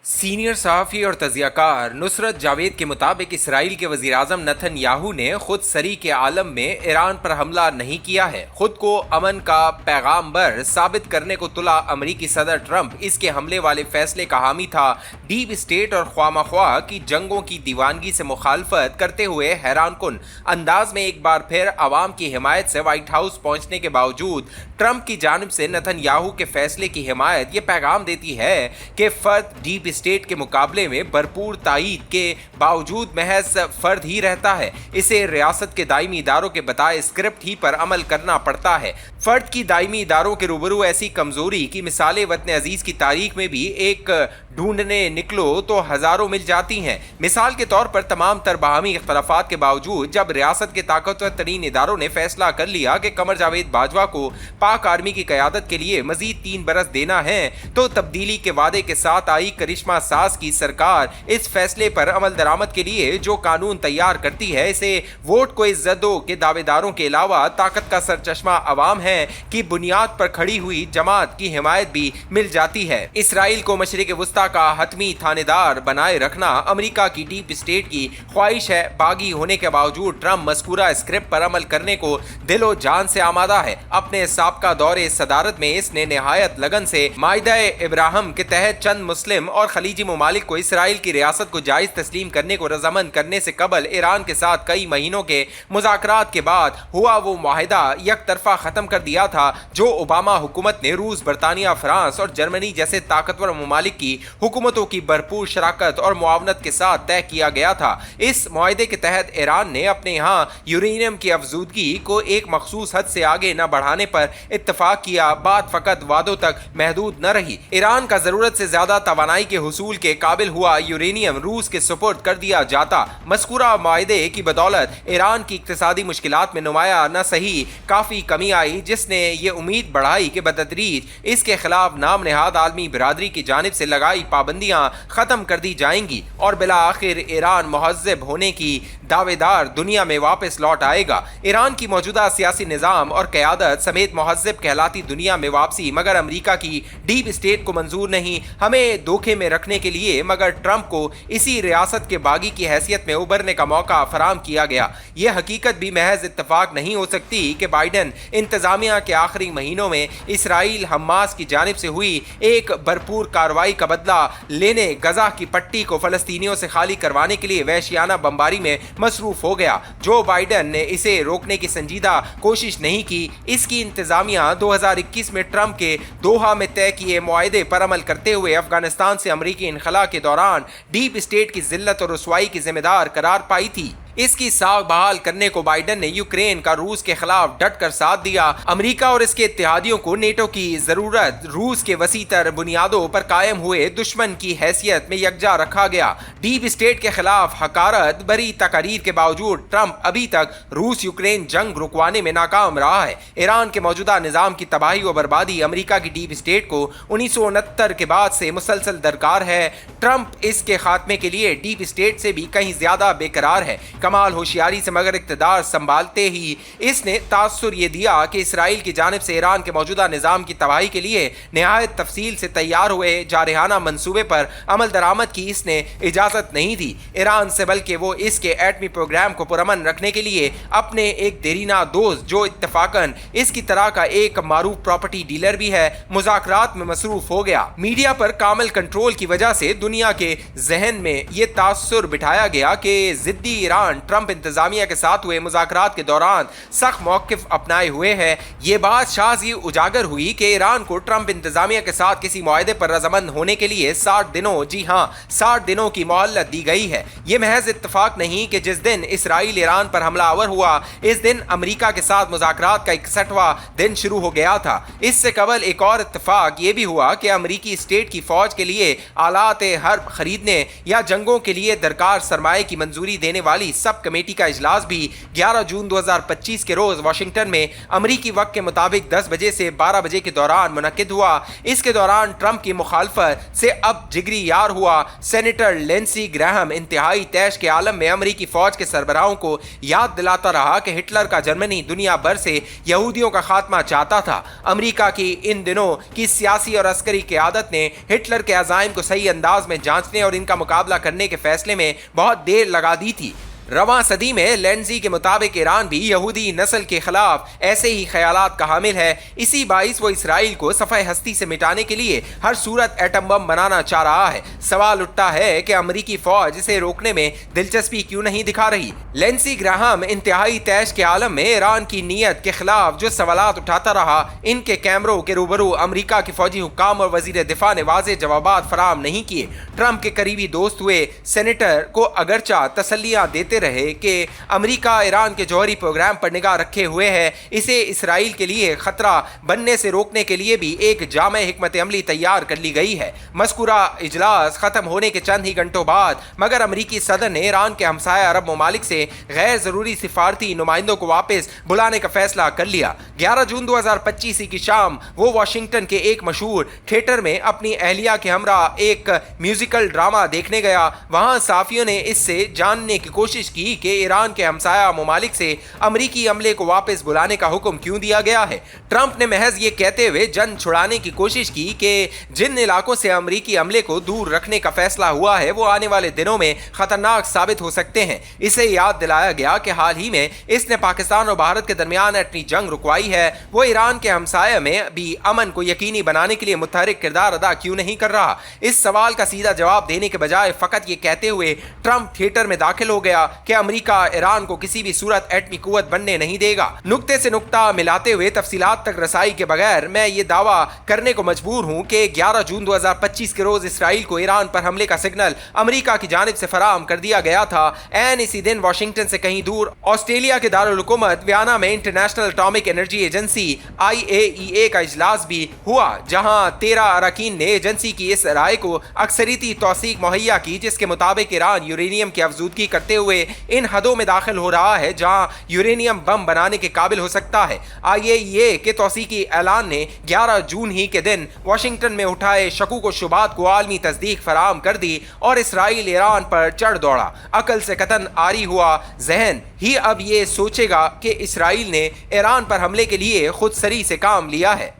Senior सहाफ़ी और तजिया कार नुसरत जावेद के मुताबिक इसराइल के वज़ीर आज़म नथन याहू ने खुद सरी के आलम में ईरान पर हमला नहीं किया है। खुद को अमन का पैगाम्बर साबित करने को तुला अमरीकी सदर ट्रंप इसके हमले वाले फैसले का हामी था। डीप स्टेट और ख्वामख्वाह की जंगों की दीवानगी से मुखालफत करते हुए हैरानकुन अंदाज में एक बार फिर आवाम की हिमायत से व्हाइट हाउस पहुंचने के बावजूद ट्रंप की जानिब से नथन याहू के फैसले की हिमायत ये पैगाम देती है कि फर्द डीप स्टेट के मुकाबले में भरपूर तायीद के बावजूद महज फर्द ही रहता है। इसे रियासत के दायमी इदारों के बताए स्क्रिप्ट ही पर अमल करना पड़ता है। फर्द की दायमी इदारों के रूबरू ऐसी कमजोरी की मिसालें वतन अजीज की तारीख में भी एक ढूंढने निकलो तो हजारों मिल जाती हैं। मिसाल के तौर पर तमाम तर बाहमी इख्तलाफात के बावजूद जब रियासत के ताकतवर तरीन इदारों ने फैसला कर लिया कि कमर जावेद बाजवा को पाक आर्मी की क़यादत के लिए मजीद 3 बरस देना है, तो तब्दीली के वादे के साथ आई करिश्मा साज की सरकार इस फैसले पर अमल दरामद के लिए जो कानून तैयार करती है, इसे वोट को इज्जतों के दावेदारों के अलावा ताकत का सरचश्मा अवाम है की बुनियाद पर खड़ी हुई जमात की हिमायत भी मिल जाती है। इसराइल को मशरिक वस्ता का हतमी थानेदार बनाए रखना अमेरिका की डीप स्टेट की ख्वाहिश है। बागी होने के बावजूद ट्रंप मज़कूरा स्क्रिप्ट पर अमल करने को दिलो जान से आमादा है। अपने साबका दौरे सदारत में इसने निहायत लगन से माइदा-ए इब्राहिम के तहत चंद मुस्लिम और खलीजी ममालिक को इसराइल की रियासत को जायज तस्लीम करने को रजामंद करने से कबल ईरान के साथ कई महीनों के मुज़ाकरात के बाद हुआ वो माहिदा एक तरफा ख़त्म कर दिया था जो ओबामा हुकूमत ने रूस, बरतानिया, फ्रांस और जर्मनी जैसे ताकतवर ममालिक की हुकूमतों की भरपूर शराकत और मुआवनत के साथ तय किया गया था। इस मुआहदे के तहत ईरान ने अपने यहाँ यूरेनियम की अफजूदगी को एक मखसूस हद से आगे न बढ़ाने पर इत्तफाक किया। बात फ़कत वादों तक महदूद न रही। ईरान का ज़रूरत से ज़्यादा तवानाई के हुसूल के काबिल हुआ यूरेनियम रूस के सुपुर्द कर दिया जाता। मज़कूरा मुआहदे की बदौलत ईरान की इक़्तिसादी मुश्किलात में नुमाया न सही काफ़ी कमी आई, जिसने ये उम्मीद बढ़ाई कि बतदरीज इसके खिलाफ नाम नहाद आलमी बिरादरी की जानिब से लगाई पाबंदियां ख़त्म कर दी जाएंगी और बिला आखिर ईरान महज़्ज़ब होने की दावेदार दुनिया में वापस लौट आएगा। ईरान की मौजूदा सियासी निज़ाम और क़यादत समेत महज़्ज़ब कहलाती दुनिया में वापसी मगर अमेरिका की डीप स्टेट को मंजूर नहीं। हमें धोखे में रखने के लिए मगर ट्रंप को इसी रियासत के बागी की हैसियत में उभरने का मौका फराम किया गया। यह हकीकत भी महज इत्तफाक नहीं हो सकती कि बाइडन इंतज़ामिया के आखिरी महीनों में इसराइल हमास की जानिब से हुई एक भरपूर कार्रवाई का बदला लेने गजा की पट्टी को फ़लस्तीनियों से खाली करवाने के लिए वहशियाना बमबारी में मसरूफ हो गया। जो बाइडन ने इसे रोकने की संजीदा कोशिश नहीं की। इसकी इंतज़ामिया 2021 में ट्रंप के दोहा में तय किए मुआहदे पर अमल करते हुए अफगानिस्तान से अमरीकी इनखला के दौरान डीप स्टेट की जिल्लत और रुसवाई की जिम्मेदार करार पाई थी। इसकी साख बहाल करने को बाइडन ने यूक्रेन का रूस के खिलाफ डट कर साथ दिया। अमेरिका और इसके इत्तेहादियों को नेटो की जरूरत रूस के वसीतर बुनियादों पर कायम हुए दुश्मन की हैसियत में यकजा रखा गया। डीप स्टेट के खिलाफ हकारत भरी तकारीर के बावजूद ट्रंप अभी तक रूस यूक्रेन जंग रुकवाने में नाकाम रहा है। ईरान के मौजूदा निज़ाम की तबाही व बर्बादी अमेरिका की डीप स्टेट को 1969 के बाद से मुसलसल दरकार है। ट्रंप इसके खात्मे के लिए डीप स्टेट से भी कहीं ज्यादा बेकरार है। कमाल होशियारी से मगर इक़्तिदार संभालते ही इसने तासुर ये दिया कि इसराइल की जानिब से ईरान के मौजूदा निज़ाम की तबाही के लिए नहायत तफसील से तैयार हुए जारहाना मंसूबे पर अमल दरामद की इसने इजाज़त नहीं दी ईरान से, बल्कि वो इसके एटमी प्रोग्राम को पुरअमन रखने के लिए अपने एक देरीना दोस्त जो इत्तफाकन इसकी तरह का एक मारूफ प्रॉपर्टी डीलर भी है मुज़ाकरात में मसरूफ हो गया। मीडिया पर कामिल कंट्रोल की वजह से दुनिया के जहन में ये तासुर बिठाया गया कि ज़िद्दी ईरान ट्रंप इंतजामिया के साथ हुए मुज़ाकरात के दौरान सख्त मौक़िफ़ अपनाए हुए है। ये बात शाज़ी उजागर हुई कि ईरान को ट्रंप इंतजामिया के साथ किसी मुआहदे पर रजामंद होने के लिए 60 दिनों, जी हाँ 60 दिनों की मोहलत दी गई है। ये महज इत्तफाक नहीं कि जिस दिन इसराइल ईरान पर हमलावर हुआ इस दिन अमेरिका के साथ मुज़ाकरात का 61वां दिन शुरू हो गया था। इससे कबल एक और इत्तफाक ये भी हुआ कि अमेरिकी स्टेट की फ़ौज के लिए आलात हर्ब खरीदने या जंगों के लिए दरकार सरमाए की मंजूरी देने वाली सब कमेटी का इजलास भी 11 जून 2025 के रोज वाशिंगटन में अमरीकी वक्त के मुताबिक 10 बजे से 12 बजे के दौरान मुनक्किद हुआ। इसके दौरान ट्रंप की मुखालफत से अब जिगरी यार हुआ सेनेटर लिंडसे ग्राहम इंतहाई तैश के आलम में अमरीकी फौज के सरबराहों को याद दिलाता रहा कि हिटलर का जर्मनी दुनिया भर से यहूदियों का खात्मा चाहता था। अमरीका की इन दिनों की सियासी और अस्करी क़यादत ने हिटलर के अज़ाइम को सही अंदाज में जांचने और इनका मुकाबला करने के फैसले में बहुत देर लगा दी थी। रवां सदी में लिंडसे के मुताबिक ईरान भी यहूदी नस्ल के खिलाफ ऐसे ही ख्यालात का हामिल है। इसी बाइस वो इसराइल को सफ़े हस्ती से मिटाने के लिए हर सूरत एटम बम बनाना चाह रहा है। सवाल उठता है कि अमरीकी फौज इसे रोकने में दिलचस्पी क्यों नहीं दिखा रही। लिंडसे ग्राहम इंतहाई तैश के आलम में ईरान की नीयत के खिलाफ जो सवालात उठाता रहा, इनके कैमरों के रूबरू अमरीका के फौजी हुक्काम और वजीर दिफा ने वाज़ेह जवाबात फराहम नहीं किए। ट्रंप के करीबी दोस्त हुए सेनेटर को अगरचा तसल्लियाँ देते रहे कि अमेरिका ईरान के जौहरी प्रोग्राम पर निगाह रखे हुए है, इसे इसराइल के लिए खतरा बनने से रोकने के लिए भी एक जामे हिकमत अमली तैयार कर ली गई है। मज़कूरा इजलास खत्म होने के चंद ही घंटों बाद मगर अमरीकी सदर ने ईरान के हमसाया अरब ममालिक से गैर जरूरी सिफारती नुमाइंदों को वापस बुलाने का फैसला कर लिया। 11 जून 2025 की शाम वो वाशिंगटन के एक मशहूर थिएटर में अपनी अहलिया के हमरा एक म्यूजिकल ड्रामा देखने गया। वहां साफियों ने इससे जानने की कोशिश की कि ईरान के हमसाया ममालिक से अमरीकी अमले को वापस बुलाने का हुक्म क्यों दिया गया है। ट्रंप ने महज ये कहते हुए जन छुड़ाने की कोशिश की कि जिन इलाकों से अमरीकी अमले को दूर रखने का फैसला हुआ है वो आने वाले दिनों में खतरनाक साबित हो सकते हैं। इसे याद दिलाया गया कि हाल ही में इसने पाकिस्तान और भारत के दरमियान एटमी जंग रुकवाई है, वो ईरान के हमसाया में भी अमन को यकीनी बनाने के लिए मुतहरिक किरदार अदा क्यों नहीं कर रहा। इस सवाल का सीधा जवाब देने के बजाय फकत ये कहते हुए ट्रंप थिएटर में दाखिल हो गया कि अमेरिका ईरान को किसी भी सूरत एटमी कुव्वत बनने नहीं देगा। नुक्ते से नुक्ता मिलाते हुए तफसीलात तक रसाई के बगैर मैं ये दावा करने को मजबूर हूँ कि 11 जून 2025 के रोज इसराइल को ईरान पर हमले का सिग्नल अमेरिका की जानिब से फराहम कर दिया गया था। एन इसी दिन वाशिंगटन से कहीं दूर ऑस्ट्रेलिया के दारुल हुकूमत वियना में international atomic energy agency IAEA का इजलास भी हुआ, जहां 13 अरकान ने एजेंसी की इस राय को अक्सरियती तौसीक मुहैया की जिसके मुताबिक ईरान यूरेनियम की अफजूदगी करते हुए इन हदों में दाखिल हो रहा है जहां यूरेनियम बम बनाने के काबिल हो सकता है। IAEA के तौसीकी ऐलान ने 11 जून ही के दिन वाशिंगटन में उठाए शकूक व शुबात को आलमी तस्दीक फराहम कर दी और इसराइल ईरान पर चढ़ दौड़ा। अकल से कतन आरी हुआ जहन ही अब ये सोचेगा कि इसराइल ने ईरान पर हमले के लिए खुद सरी से काम लिया है।